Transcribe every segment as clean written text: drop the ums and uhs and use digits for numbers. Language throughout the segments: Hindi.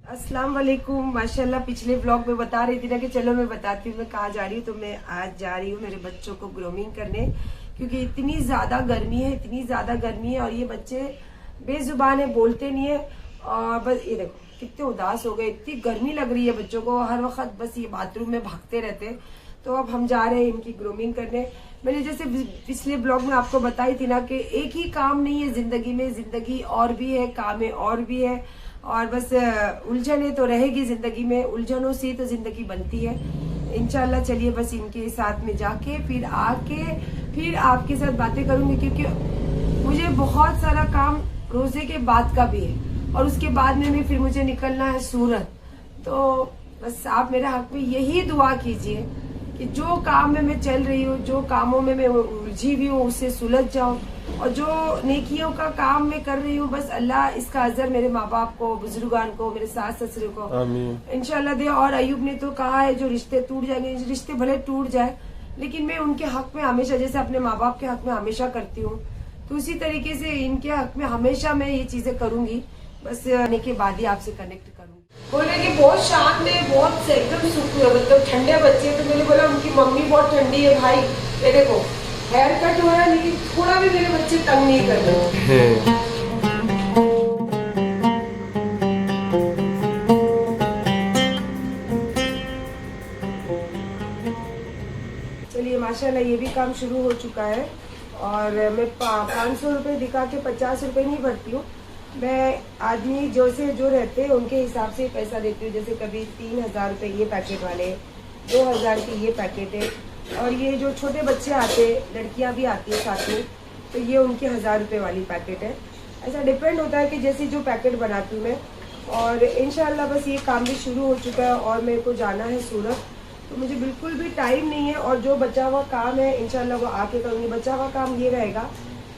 अस्सलाम वालेकुम। माशाल्लाह पिछले व्लॉग में बता रही थी ना कि चलो मैं बताती हूँ मैं कहाँ जा रही हूँ। तो मैं आज जा रही हूँ मेरे बच्चों को ग्रूमिंग करने, क्योंकि इतनी ज्यादा गर्मी है, इतनी ज्यादा गर्मी है और ये बच्चे बेजुबान है, बोलते नहीं है। और बस ये देखो कितने उदास हो गए, इतनी गर्मी लग रही है बच्चों को, हर वक्त बस ये बाथरूम में भागते रहते। तो अब हम जा रहे हैं इनकी ग्रूमिंग करने। मैंने जैसे पिछले ब्लॉग में आपको बताई थी ना कि एक ही काम नहीं है जिंदगी में, जिंदगी और भी है, काम है और भी है। और बस उलझने तो रहेगी जिंदगी में, उलझनों से तो जिंदगी बनती है। इंशाल्लाह चलिए बस इनके साथ में जाके फिर आके फिर आपके साथ बातें करूंगी, क्योंकि मुझे बहुत सारा काम रोजे के बाद का भी है और उसके बाद में भी फिर मुझे निकलना है सूरत। तो बस आप मेरे हक में यही दुआ कीजिए कि जो काम में मैं चल रही हूँ, जो कामों में मैं उलझी हुई हूँ, उससे सुलझ जाऊं। और जो नेकियों का काम मैं कर रही हूँ, बस अल्लाह इसका अजर मेरे माँ बाप को, बुजुर्गान को, मेरे सास ससुर को इंशाल्लाह दे। और अयूब ने तो कहा है जो रिश्ते टूट जाएंगे, रिश्ते भले टूट जाए, लेकिन मैं उनके हक में हमेशा, जैसे अपने माँ बाप के हक में हमेशा करती हूँ, तो उसी तरीके से इनके हक में हमेशा मैं ये चीजें करूंगी। बस आने के बाद ही आपसे कनेक्ट करूंगी। बोले कि बहुत शांत है, बहुत से एकदम मतलब ठंडे बच्चे। तो मैंने बोला उनकी मम्मी बहुत ठंडी है भाई। ये देखो हेयर कट हो रहा है, लेकिन थोड़ा भी मेरे बच्चे तंग नहीं कर रहे। चलिए माशाल्लाह ये भी काम शुरू हो चुका है। और मैं 500 रुपये दिखा के 50 रुपये नहीं भरती हूँ। मैं आदमी जो रहते हैं उनके हिसाब से पैसा देती हूँ। जैसे कभी 3000 रुपये ये पैकेट वाले, 2000 के ये पैकेट है। और ये जो छोटे बच्चे आते हैं, लड़कियां भी आती है साथ में, तो ये उनके 1000 रुपये वाली पैकेट है। ऐसा डिपेंड होता है कि जैसे जो पैकेट बनाती हूँ मैं। और इंशाल्लाह बस ये काम भी शुरू हो चुका है और मेरे को जाना है सूरत, तो मुझे बिल्कुल भी टाइम नहीं है। और जो बचा हुआ काम है इंशाल्लाह वो आके करूँगी। बचा हुआ काम ये रहेगा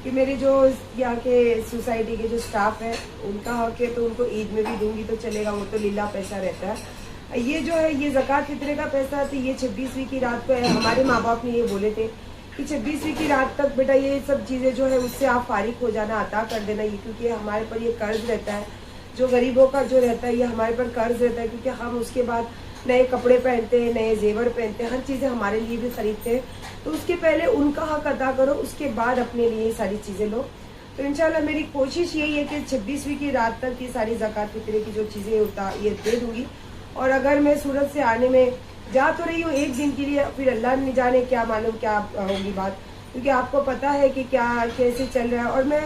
कि मेरे जो यहाँ के सोसाइटी के जो स्टाफ है उनका हक है, तो उनको ईद में भी दूंगी तो चलेगा, वो तो लीला पैसा रहता है। ये जो है ये ज़कात फित्रे का पैसा, तो ये 26वीं की रात को है। हमारे माँ बाप ने ये बोले थे कि 26वीं की रात तक बेटा ये सब चीज़ें जो है उससे आप फारिग हो जाना, अता कर देना ये, क्योंकि हमारे पर ये कर्ज रहता है। जो गरीबों का जो रहता है ये हमारे पर कर्ज रहता है, क्योंकि हम उसके बाद नए कपड़े पहनते हैं, नए जेवर पहनते हैं, हर चीज़ें हमारे लिए भी खरीदते हैं। तो उसके पहले उनका हक अदा करो, उसके बाद अपने लिए ये सारी चीज़ें लो। तो इंशाल्लाह मेरी कोशिश यही है कि 26वीं की रात तक ये सारी ज़कात फित्रे की जो चीज़ें ये दे दूँगी। और अगर मैं सूरत से आने में जा तो रही हूँ एक दिन के लिए, फिर अल्लाह ने जाने क्या मालूम क्या होगी बात, क्योंकि आपको पता है कि क्या कैसे चल रहा है। और मैं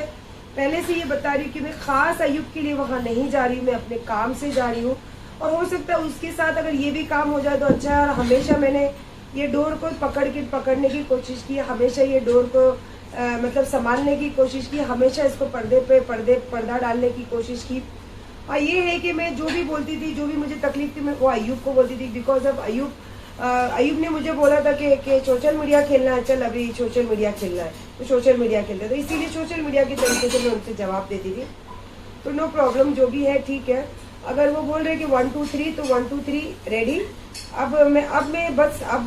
पहले से ये बता रही हूँ कि मैं ख़ास अयूब के लिए वहाँ नहीं जा रही हूँ, मैं अपने काम से जा रही हूँ। और हो सकता है उसके साथ अगर ये भी काम हो जाए तो अच्छा है। और हमेशा मैंने ये डोर को पकड़ने की कोशिश की, हमेशा ये डोर को मतलब संभालने की कोशिश की, हमेशा इसको पर्दा डालने की कोशिश की। और ये है कि मैं जो भी बोलती थी, जो भी मुझे तकलीफ थी, मैं वो अयूब को बोलती थी। बिकॉज ऑफ अयूब ने मुझे बोला था कि सोशल मीडिया खेलना है, चल अभी सोशल मीडिया खेलना है, तो सोशल मीडिया खेलते, तो इसीलिए सोशल मीडिया के तरीके से मैं उनसे जवाब देती थी। तो नो प्रॉब्लम, जो भी है ठीक है। अगर वो बोल रहे कि 1 2 3 तो 1 2 3 रेडी। अब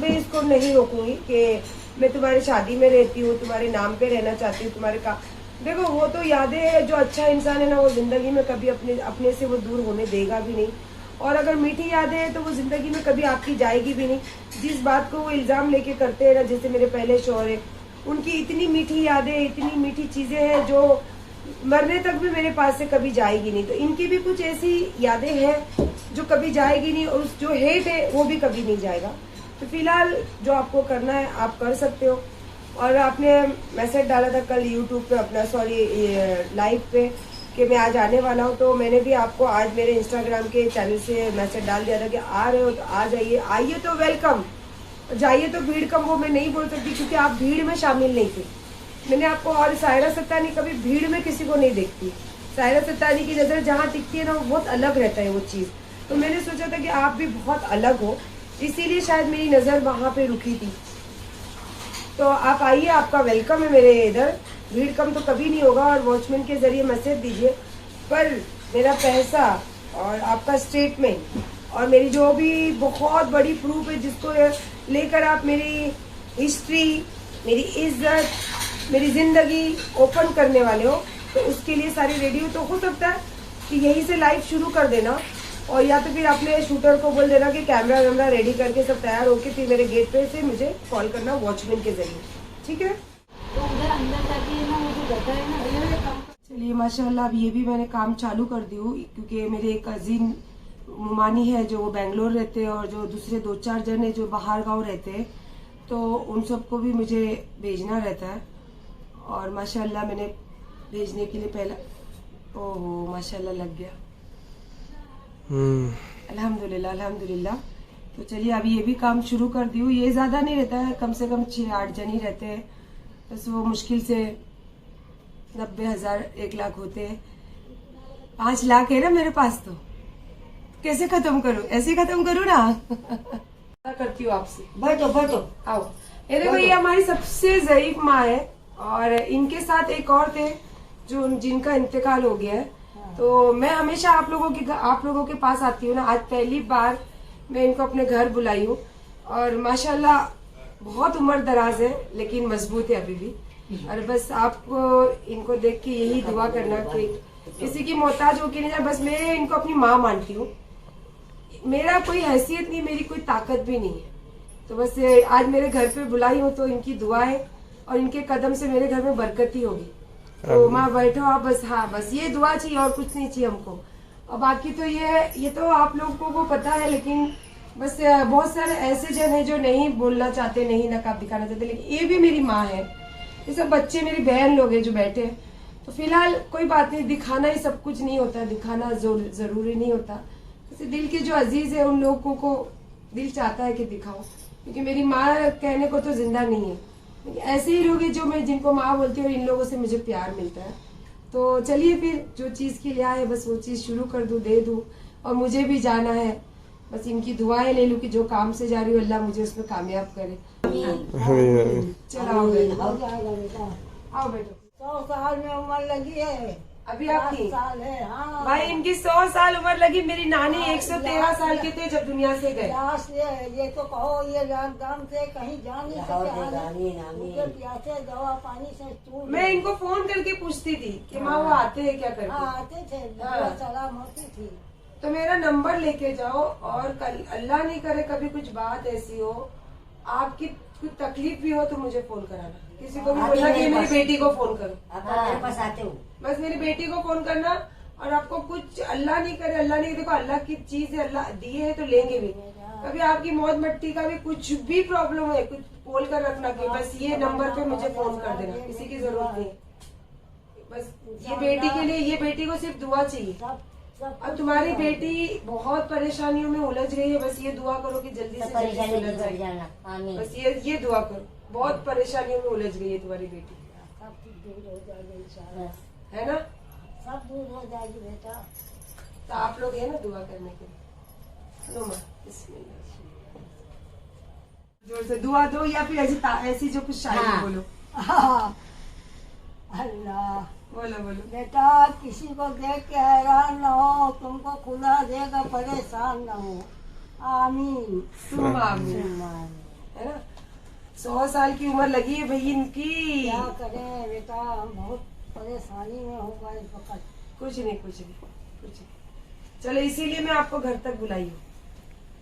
मैं इसको नहीं रोकूंगी कि मैं तुम्हारी शादी में रहती हूँ, तुम्हारे नाम पे रहना चाहती हूँ, तुम्हारे का देखो वो तो यादें है। जो अच्छा इंसान है ना वो जिंदगी में कभी अपने से वो दूर होने देगा भी नहीं। और अगर मीठी यादें हैं तो वो जिंदगी में कभी आपकी जाएगी भी नहीं। जिस बात को वो इल्जाम लेके करते हैं ना, जैसे मेरे पहले शौहर है, उनकी इतनी मीठी यादें, इतनी मीठी चीजें हैं जो मरने तक भी मेरे पास से कभी जाएगी नहीं। तो इनकी भी कुछ ऐसी यादें हैं जो कभी जाएगी नहीं, और जो हेट है वो भी कभी नहीं जाएगा। तो फिलहाल जो आपको करना है आप कर सकते हो। और आपने मैसेज डाला था कल यूट्यूब पे अपना, लाइव पे, कि मैं आज आने वाला हूँ, तो मैंने भी आपको आज मेरे इंस्टाग्राम के चैनल से मैसेज डाल दिया था कि आ रहे हो तो आ जाइए, आइए तो वेलकम, जाइए तो भीड़ कम। वो मैं नहीं बोल सकती क्योंकि आप भीड़ में शामिल नहीं थे। मैंने आपको, और सायरा सत्तानी कभी भीड़ में किसी को नहीं देखती। सायरा सत्तानी की नज़र जहाँ टिकती है ना वो बहुत अलग रहता है वो चीज़। तो मैंने सोचा था कि आप भी बहुत अलग हो, इसीलिए शायद मेरी नज़र वहाँ पे रुकी थी। तो आप आइए, आपका वेलकम है मेरे इधर, भीड़ कम तो कभी नहीं होगा। और वॉचमैन के जरिए मैसेज दीजिए, पर मेरा पैसा और आपका स्टेटमेंट और मेरी जो भी बहुत बड़ी प्रूफ है जिसको लेकर आप मेरी हिस्ट्री, मेरी इज्जत, मेरी जिंदगी ओपन करने वाले हो, तो उसके लिए सारी रेडी हो। तो हो सकता है कि यहीं से लाइव शुरू कर देना, और या तो फिर अपने शूटर को बोल देना कि कैमरा वैमरा रेडी करके सब तैयार होके फिर मेरे गेट पे से मुझे कॉल करना वॉचमैन के जरिए, ठीक है। तो उधर अंदर जाके ना वो जो गटर है ना, चलिए माशाल्लाह अब ये भी मैंने काम चालू कर दी हूँ, क्योंकि मेरे एक कजिन मुमानी है जो वो बेंगलोर रहते हैं और जो दूसरे 2-4 जन है जो बाहर गांव रहते हैं, तो उन सबको भी मुझे भेजना रहता है। और माशाल्लाह मैंने भेजने के लिए पहला, ओहो माशाल्लाह लग गया। अल्हम्दुलिल्लाह अल्हम्दुलिल्लाह। तो चलिए अभी ये भी काम शुरू कर दी हूँ। ये ज्यादा नहीं रहता है, कम से कम 6-8 जन ही रहते हैं, बस वो मुश्किल से 90,000 1 लाख होते हैं। 5 लाख है ना मेरे पास, तो कैसे खत्म करूं? ऐसे खत्म करूं ना। करती हूँ आपसे, बैठो बैठो आओ। ये देखो ये हमारी सबसे ज़ईफ माँ है और इनके साथ एक और थे जो जिनका इंतकाल हो गया है। तो मैं हमेशा आप लोगों के पास आती हूँ ना, आज पहली बार मैं इनको अपने घर बुलाई हूँ और माशाल्लाह बहुत उम्र दराज है लेकिन मजबूत है अभी भी। और बस आपको इनको देख के यही दुआ करना कि किसी की मोहताज होके नहीं जाए। बस मैं इनको अपनी माँ मानती हूँ, मेरा कोई हैसियत नहीं, मेरी कोई ताकत भी नहीं है। तो बस आज मेरे घर पे बुलाई हूँ तो इनकी दुआ है और इनके कदम से मेरे घर में बरकत ही होगी। तो माँ बैठो आप, बस हाँ बस ये दुआ चाहिए और कुछ नहीं चाहिए हमको। और बाकी तो ये तो आप लोगों को पता है, लेकिन बस बहुत सारे ऐसे जन है जो नहीं बोलना चाहते, नहीं नकाब दिखाना चाहते, लेकिन ये भी मेरी माँ है। ये सब बच्चे मेरी बहन लोग हैं जो बैठे हैं। तो फिलहाल कोई बात नहीं, दिखाना ही सब कुछ नहीं होता, दिखाना जरूरी नहीं होता। जैसे दिल के जो अजीज है उन लोगों को दिल चाहता है कि दिखाओ, क्योंकि मेरी माँ कहने को तो जिंदा नहीं है, ऐसे ही लोग हैं जो मैं जिनको माँ बोलती हूँ, इन लोगों से मुझे प्यार मिलता है। तो चलिए फिर जो चीज़ के लिए आए बस वो चीज़ शुरू कर दूँ, दे दूँ। और मुझे भी जाना है, बस इनकी दुआएं ले लूँ कि जो काम से जा रही हूँ अल्लाह मुझे उसमें कामयाब करे। चलो आओ बेटो, आओ बेटो। 100 साल में उम्र लगी है अभी आपकी 5 साल है। हाँ भाई इनकी 100 साल उम्र लगी। मेरी नानी 113 साल के थे जब दुनिया से गए। ये तो कहो ये लॉकडाउन से कहीं जा नहीं सके, प्यासे दवा पानी से चूर। मैं इनको फोन करके पूछती थी कि माँ वो आते हैं क्या करके। आते थे, सलाम होती थी। तो मेरा नंबर लेके जाओ और कल अल्लाह नहीं करे कभी कुछ बात ऐसी हो, आपकी कुछ तकलीफ भी हो तो मुझे फोन कराना। किसी को भी बोलना कि मेरी बेटी को फोन करो, मेरे पास आते हो, बस मेरी बेटी को फोन करना। और आपको कुछ अल्लाह नहीं करे, अल्लाह नहीं, देखो अल्लाह की चीज है, अल्लाह दिए है तो लेंगे भी। कभी आपकी मौत मट्टी का भी कुछ भी प्रॉब्लम है, कुछ बोल कर रखना कि बस ये नंबर पे मुझे फोन कर देना, किसी की जरूरत नहीं। बस ये बेटी के लिए, ये बेटी को सिर्फ दुआ चाहिए। अब तुम्हारी बेटी बहुत परेशानियों में उलझ रही है, बस ये दुआ करो कि जल्दी से जल्दी उलझ जाए। बस ये दुआ करो, बहुत परेशानियों में उलझ गई है तुम्हारी बेटी, सब दूर हो जाएगी इंशाल्लाह, है ना? सब दूर हो जाएगी बेटा। तो आप लोग है ना दुआ करने के लिए। लो माँ, बिस्मिल्लाह। जोर से दुआ दो या फिर ऐसी जो कुछ शायरी बोलो। अल्लाह बोलो बोलो बेटा, किसी को देख के हैरान न हो, तुमको खुदा देगा परेशान न हो। आमीन तुम आमीन, है ना? 100 साल की उम्र लगी है भाई इनकी। क्या करें बेटा, हम बहुत परेशानी में हो गए इस वक्त। कुछ नहीं। चलो इसीलिए मैं आपको घर तक बुलाई हूँ।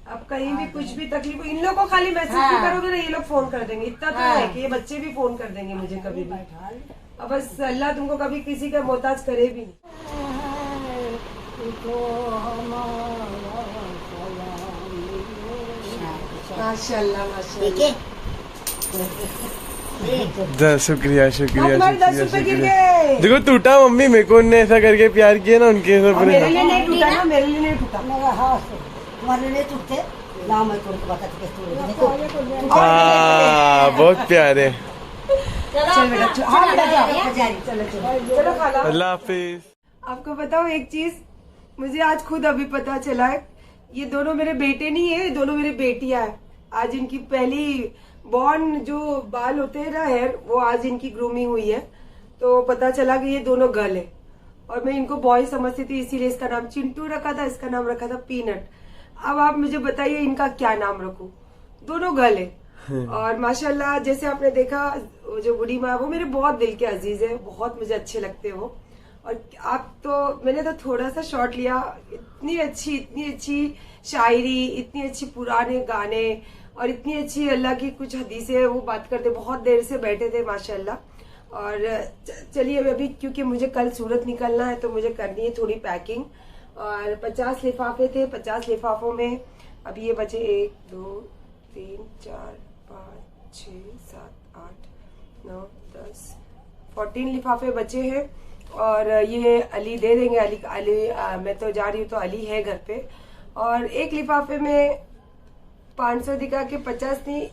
अब कहीं भी कुछ भी तकलीफ हो, इन लोगों को खाली मैसेज भी करोगे ना, ये लोग फोन कर देंगे। इतना तो है कि ये बच्चे भी फोन कर देंगे मुझे कभी भी। अब बस अल्लाह तुमको कभी किसी का मोहताज करे भी नहीं। माशाल्लाह माशाल्लाह। शुक्रिया शुक्रिया हमारे 10 रुपए गिर गए। देखो टूटा मम्मी, मेरे को उनने ऐसा करके प्यार किया ना, उनके सब मेरे लिए नहीं टूटा ना, मेरे लिए नहीं टूटा। मेरा हाथ तुम्हारे लिए टूटते ना, मैं तुमको बताती कैसे देखो। बहुत प्यारे। चल बेटा, चलो खाला। अल्लाह हाफिज। आपको बताओ एक चीज, मुझे आज खुद अभी पता चला है, ये दोनों मेरे बेटे नहीं है, दोनों मेरे बेटियां हैं। आज इनकी पहली बॉर्न जो बाल होते हैं ना, हेयर, वो आज इनकी ग्रूमिंग हुई है। तो पता चला कि ये दोनों गर्ल है और मैं इनको बॉय समझती थी, इसीलिए इसका नाम चिंटू रखा था, इसका नाम रखा था पीनट। अब आप मुझे बताइए इनका क्या नाम रखूं? दोनों गर्ल है। और माशाल्लाह जैसे आपने देखा, जो बूढ़ी माँ वो मेरे बहुत दिल के अजीज है, बहुत मुझे अच्छे लगते हैं वो। और आप तो मैंने तो थोड़ा सा शॉट लिया, इतनी अच्छी शायरी, इतनी अच्छी पुराने गाने और इतनी अच्छी अल्लाह की कुछ हदीसें वो बात करते, बहुत देर से बैठे थे माशाल्लाह। और चलिए अभी क्योंकि मुझे कल सूरत निकलना है तो मुझे करनी है थोड़ी पैकिंग। और 50 लिफाफे थे, 50 लिफाफों में अभी ये बचे 1 2 3 4 5 6 7 8 9 10 14 लिफाफे बचे हैं। और ये अली दे देंगे। अली मैं तो जा रही हूँ तो अली है घर पे। और एक लिफाफे में 500 दिखा के 50 नहीं,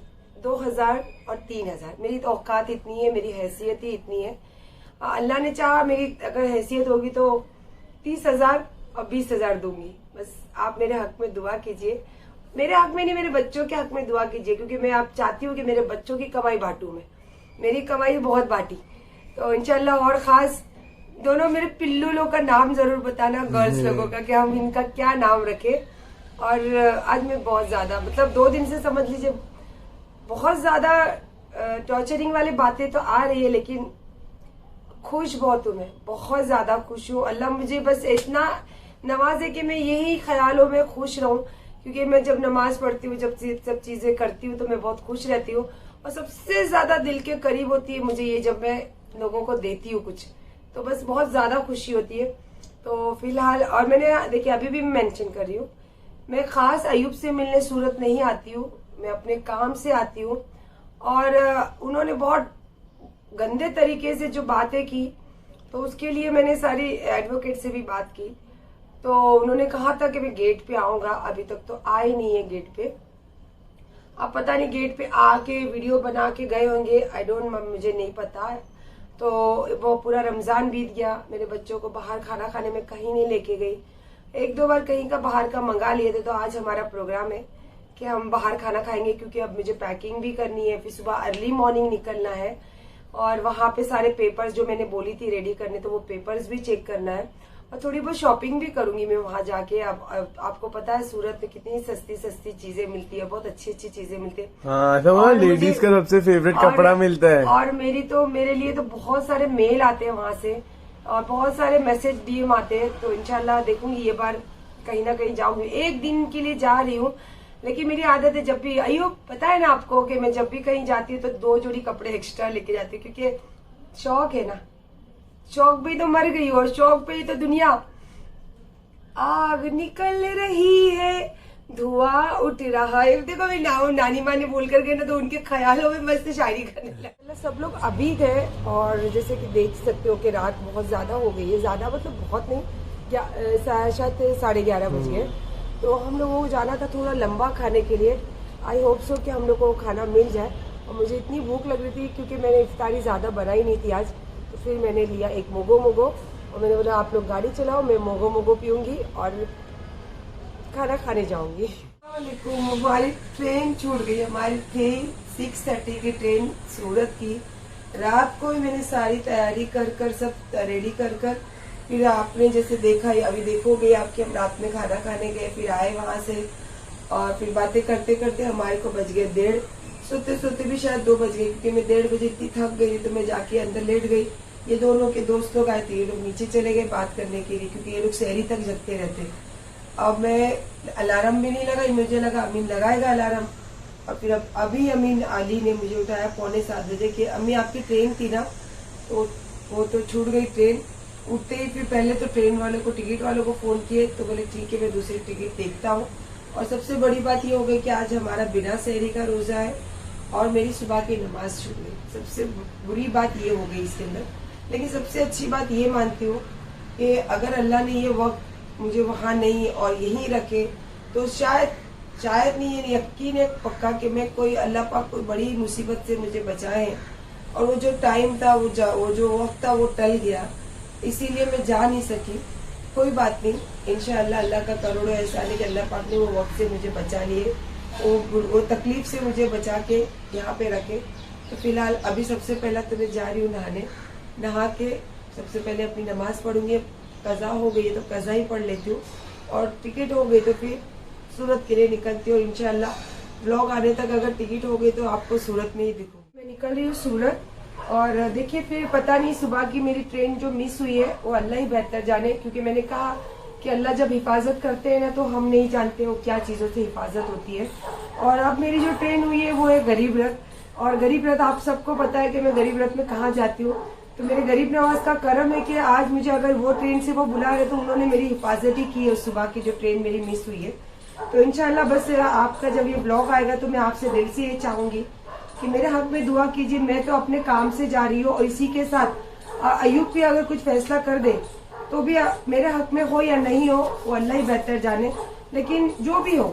2000 और 3000। मेरी तो औकात इतनी है, मेरी हैसियत ही इतनी है। अल्लाह ने चाहा मेरी अगर हैसियत होगी तो 30,000 और 20,000 दूंगी। बस आप मेरे हक में दुआ कीजिए, मेरे हक में नहीं, मेरे बच्चों के हक में दुआ कीजिए, क्योंकि मैं आप चाहती हूँ कि मेरे बच्चों की कमाई बांटू मैं। मेरी कमाई बहुत बांटी तो इंशाल्लाह। और खास दोनों मेरे पिल्लू लोग का नाम जरूर बताना, गर्ल्स लोगों का, कि हम इनका क्या नाम रखे। और आज मैं बहुत ज्यादा मतलब 2 दिन से समझ लीजिए बहुत ज्यादा टॉर्चरिंग वाली बातें तो आ रही है, लेकिन खुश बहुत हूँ मैं, बहुत ज्यादा खुश हूँ। अल्लाह मुझे बस इतना नवाजे कि मैं यही ख्यालों में खुश रहूं, क्योंकि मैं जब नमाज पढ़ती हूँ, जब सब चीजें करती हूँ तो मैं बहुत खुश रहती हूँ। और सबसे ज्यादा दिल के करीब होती है मुझे ये जब मैं लोगों को देती हूँ कुछ, तो बस बहुत ज्यादा खुशी होती है। तो फिलहाल और मैंने देखिए अभी भी मेंशन कर रही हूँ, मैं खास अयूब से मिलने सूरत नहीं आती हूँ, मैं अपने काम से आती हूँ। और उन्होंने बहुत गंदे तरीके से जो बातें की, तो उसके लिए मैंने सारी एडवोकेट से भी बात की। तो उन्होंने कहा था कि मैं गेट पे आऊंगा, अभी तक तो आए नहीं है गेट पे। अब पता नहीं गेट पे आके वीडियो बना के गए होंगे, आई डोंट, मुझे नहीं पता। तो वो पूरा रमजान बीत गया, मेरे बच्चों को बाहर खाना खाने में कहीं नहीं लेके गई। 1-2 बार कहीं का बाहर का मंगा लिए थे। तो आज हमारा प्रोग्राम है कि हम बाहर खाना खाएंगे, क्योंकि अब मुझे पैकिंग भी करनी है, फिर सुबह अर्ली मॉर्निंग निकलना है। और वहां पे सारे पेपर्स जो मैंने बोली थी रेडी करने, तो वो पेपर्स भी चेक करना है। और थोड़ी बहुत शॉपिंग भी करूंगी मैं वहां जाके। अब आपको पता है सूरत में कितनी सस्ती चीजें मिलती है, बहुत अच्छी चीजें मिलती है। हाँ, लेडीज का सबसे फेवरेट कपड़ा मिलता है। और मेरे लिए तो बहुत सारे मेल आते हैं वहां से, और बहुत सारे मैसेज डीएम आते हैं। तो इंशाल्लाह देखूंगी ये बार कहीं ना कहीं जाऊंगी। 1 दिन के लिए जा रही हूँ, लेकिन मेरी आदत है जब भी, अयूब पता है ना आपको, कि मैं जब भी कहीं जाती हूँ तो 2 जोड़ी कपड़े एक्स्ट्रा लेके जाती हूँ, क्योंकि शौक है ना। शौक भी तो मर गई, और शौक पे ही तो दुनिया। आग निकल रही है, धुआं उठ रहा है। देखो मैं नानी माँ ने बोल कर गए ना, तो उनके ख्यालों में मस्त शायरी करने लगा। सब लोग अभी गए, और जैसे कि देख सकते हो कि रात बहुत ज्यादा हो गई है, ज्यादा मतलब बहुत नहीं, शायद 11:30 बज गए। तो हम लोगों को जाना था थोड़ा लंबा खाने के लिए। आई होप सो कि हम लोग को खाना मिल जाए। और मुझे इतनी भूख लग रही थी, क्योंकि मैंने इफ्तारी ज्यादा बनाई नहीं थी आज, तो फिर मैंने लिया एक मोगो, और मैंने बोला आप लोग गाड़ी चलाओ, मैं मोगो पीऊंगी और खाना खाने जाऊंगी। हमारी ट्रेन छूट गई, हमारी थी 6:30 की ट्रेन सूरत की। रात को ही मैंने सारी तैयारी कर सब रेडी कर फिर आपने जैसे देखा, अभी देखोगे आपके, हम रात में खाना खाने गए, फिर आए वहां से, और फिर बातें करते करते हमारे को बज गए 1:30। सोते भी शायद 2 बज गए, क्योंकि मैं 1:30 बजे इतनी थक गई तो मैं जाके अंदर लेट गई। ये दोनों के दोस्त लोग आए थे, ये लोग नीचे चले गए बात करने के लिए, क्योंकि ये लोग शहरी तक जगते रहते। अब मैं अलार्म भी नहीं लगाई, मुझे लगा अमीन लगाएगा अलार्म। और फिर अभी अमीन अली ने मुझे उठाया 6:45 बजे कि अम्मी आपकी ट्रेन थी ना, तो वो तो छूट गई ट्रेन। उठते ही फिर पहले तो ट्रेन वालों को, टिकट वालों को फोन किए, तो बोले ठीक है मैं दूसरी टिकट देखता हूँ। और सबसे बड़ी बात ये हो गई कि आज हमारा बिना सहरी का रोजा है, और मेरी सुबह की नमाज छूट गई। सबसे बुरी बात ये हो गई इसके अंदर। लेकिन सबसे अच्छी बात ये मानती हूँ कि अगर अल्लाह ने ये वक्त मुझे वहां नहीं और यहीं रखे, तो शायद नहीं, ये यकीन है पक्का कि मैं कोई, अल्लाह पाक कोई बड़ी मुसीबत से मुझे बचाए। और वो जो टाइम था, वो जो वक्त था, वो टल गया, इसीलिए मैं जा नहीं सकी। कोई बात नहीं, इंशाअल्लाह अल्लाह का करोड़ों एहसान है कि अल्लाह पाक ने वो वक्त से मुझे बचा लिए, वो तकलीफ से मुझे बचा के यहाँ पे रखे। तो फिलहाल अभी सबसे पहला तो मैं जा रही हूँ नहाने। नहा के सबसे पहले अपनी नमाज पढ़ूंगी। कज़ा हो गई है तो कज़ा ही पढ़ लेती हूँ, और टिकट हो गई तो फिर सूरत के लिए निकलती हूँ। इंशाअल्लाह व्लॉग आने तक अगर टिकट हो गई तो आपको सूरत में ही दिखूँ। मैं निकल रही हूँ सूरत, और देखिए फिर पता नहीं सुबह की मेरी ट्रेन जो मिस हुई है वो अल्लाह ही बेहतर जाने, क्योंकि मैंने कहा कि अल्लाह जब हिफाजत करते हैं ना तो हम नहीं जानते वो क्या चीज़ों से हिफाजत होती है। और अब मेरी जो ट्रेन हुई है वो है गरीब रथ, और गरीब रथ आप सबको पता है कि मैं गरीब रथ में कहाँ जाती हूँ। तो मेरे गरीब नवाज का करम है कि आज मुझे अगर वो ट्रेन से वो बुला रहे तो उन्होंने मेरी हिफाजत ही की है उस सुबह की जो ट्रेन मेरी मिस हुई है। तो इंशाल्लाह बस आपका जब ये ब्लॉग आएगा तो मैं आपसे दिल से ये चाहूंगी कि मेरे हक में दुआ कीजिए। मैं तो अपने काम से जा रही हूँ और इसी के साथ अयूब भी अगर कुछ फैसला कर दे तो भी मेरे हक में हो या नहीं हो वो अल्लाह ही बेहतर जाने, लेकिन जो भी हो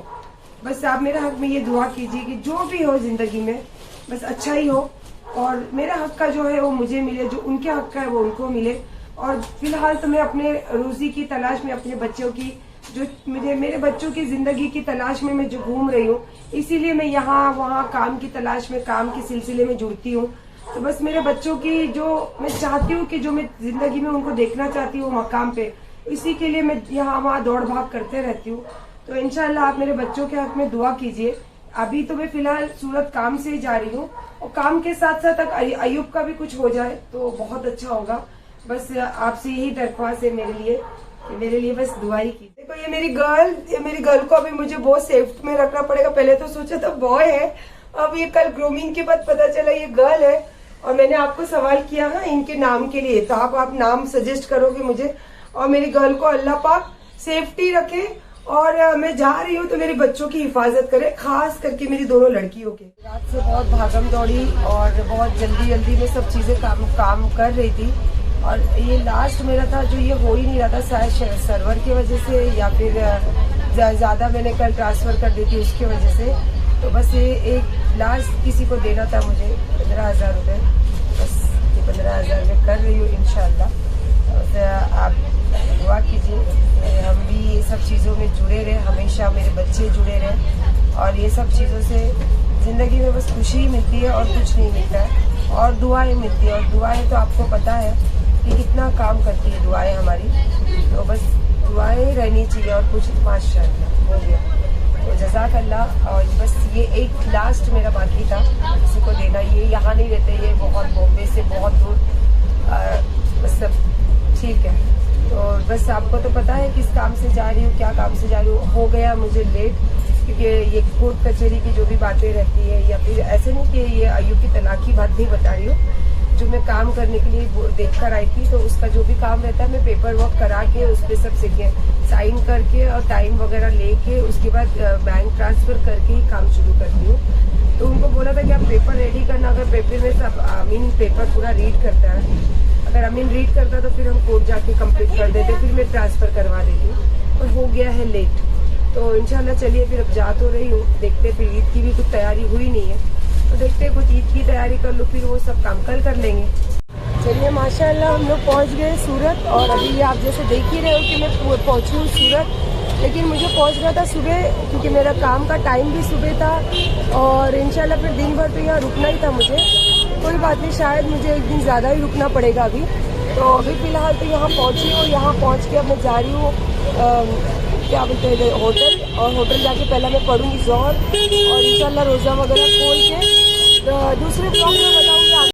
बस आप मेरे हक में ये दुआ कीजिए कि जो भी हो जिंदगी में बस अच्छा ही हो, और मेरा हक का जो है वो मुझे मिले, जो उनके हक का है वो उनको मिले। और फिलहाल तो मैं अपने रोजी की तलाश में, अपने बच्चों की जो मेरे बच्चों की जिंदगी की तलाश में मैं जो घूम रही हूँ, इसीलिए मैं यहाँ वहाँ काम की तलाश में, काम के सिलसिले में जुड़ती हूँ। तो बस मेरे बच्चों की जो मैं चाहती हूँ कि जो मैं जिंदगी में उनको देखना चाहती हूँ मकाम पे, इसी के लिए मैं यहाँ वहाँ दौड़ भाग करते रहती हूँ। तो इंशाल्लाह आप मेरे बच्चों के हक में दुआ कीजिए। अभी तो मैं फिलहाल सूरत काम से ही जा रही हूँ, और काम के साथ साथ अयूब का भी कुछ हो जाए तो बहुत अच्छा होगा। बस आपसे यही दरख्वास्त है मेरे लिए कि मेरे लिए बस दुआ ही कीजिए। देखो ये मेरी गर्ल को अभी मुझे बहुत सेफ्टी में रखना पड़ेगा। पहले तो सोचा था बॉय है, अब ये कल ग्रूमिंग के बाद पता चला ये गर्ल है। और मैंने आपको सवाल किया है इनके नाम के लिए, तो आप नाम सजेस्ट करोगे मुझे। और मेरी गर्ल को अल्लाह पाक सेफ्टी रखे, और मैं जा रही हूँ तो मेरे बच्चों की हिफाजत करे, खास करके मेरी दोनों लड़कियों के। रात से बहुत भागम दौड़ी और बहुत जल्दी में सब चीजें काम कर रही थी, और ये लास्ट मेरा था जो ये हो ही नहीं रहा था, शायद सर्वर की वजह से या फिर ज्यादा मैंने कल ट्रांसफर कर दी थी उसकी वजह से। तो बस ये एक लास्ट किसी को देना था मुझे 15,000 रुपये, बस ये 15,000 में कर रही हूँ इंशाल्लाह। आप दुआ कीजिए हम भी ये सब चीज़ों में जुड़े रहे, हमेशा मेरे बच्चे जुड़े रहे, और ये सब चीज़ों से ज़िंदगी में बस खुशी मिलती है और कुछ नहीं मिलता है, और दुआएं मिलती है। और दुआएं तो आपको पता है कि कितना काम करती है दुआएं हमारी, तो बस दुआएं रहनी चाहिए और कुछ माशाअल्लाह हो गया। तो जज़ाक अल्लाह। और बस ये एक लास्ट मेरा बाकी था किसी को देना, ये यहाँ नहीं रहते, ये बहुत बॉम्बे से बहुत दूर, बस सब ठीक है। तो बस आपको तो पता है किस काम से जा रही हूँ, क्या काम से जा रही हूँ। हो गया मुझे लेट, क्योंकि ये कोर्ट कचहरी की जो भी बातें रहती है, या फिर ऐसे नहीं कि ये अयूब की तलाक की बात नहीं बता रही हूँ, जो मैं काम करने के लिए देख कर आई थी, तो उसका जो भी काम रहता है मैं पेपर वर्क करा के उस पर सब सीखे साइन करके और टाइम वगैरह लेके उसके बाद बैंक ट्रांसफर करके ही काम शुरू करती हूँ। तो उनको बोला था कि आप पेपर रेडी करना, अगर पेपर में सब अमीन पेपर पूरा रीड करता है, अगर अमीन रीड करता तो फिर हम कोर्ट जाके कंप्लीट कर देते, फिर मैं ट्रांसफर करवा देती हूँ, और हो गया है लेट। तो इंशाल्लाह चलिए फिर अब जा तो रही हूँ, देखते फिर ईद की भी कुछ तैयारी हुई नहीं है, तो देखते हैं कुछ ईद की तैयारी कर लो, फिर वो सब काम कल कर लेंगे। चलिए माशाल्लाह हम लोग पहुँच गए सूरत, और अभी ये आप जैसे देख ही रहे हो कि मैं पहुँची हूँ सूरत, लेकिन मुझे पहुँचना था सुबह, क्योंकि मेरा काम का टाइम भी सुबह था, और इंशाल्लाह फिर दिन भर तो यहाँ रुकना ही था मुझे। कोई बात नहीं, शायद मुझे एक दिन ज़्यादा ही रुकना पड़ेगा अभी। तो अभी फ़िलहाल तो यहाँ पहुँची हूँ, यहाँ पहुँच के अब मैं जा रही हूँ क्या बोलते हैं होटल, और होटल जाके पहले मैं पढ़ूँगी ज़ोहर, और इंशाल्लाह रोज़ा वगैरह खोल के दूसरे ब्लॉग में बताऊँ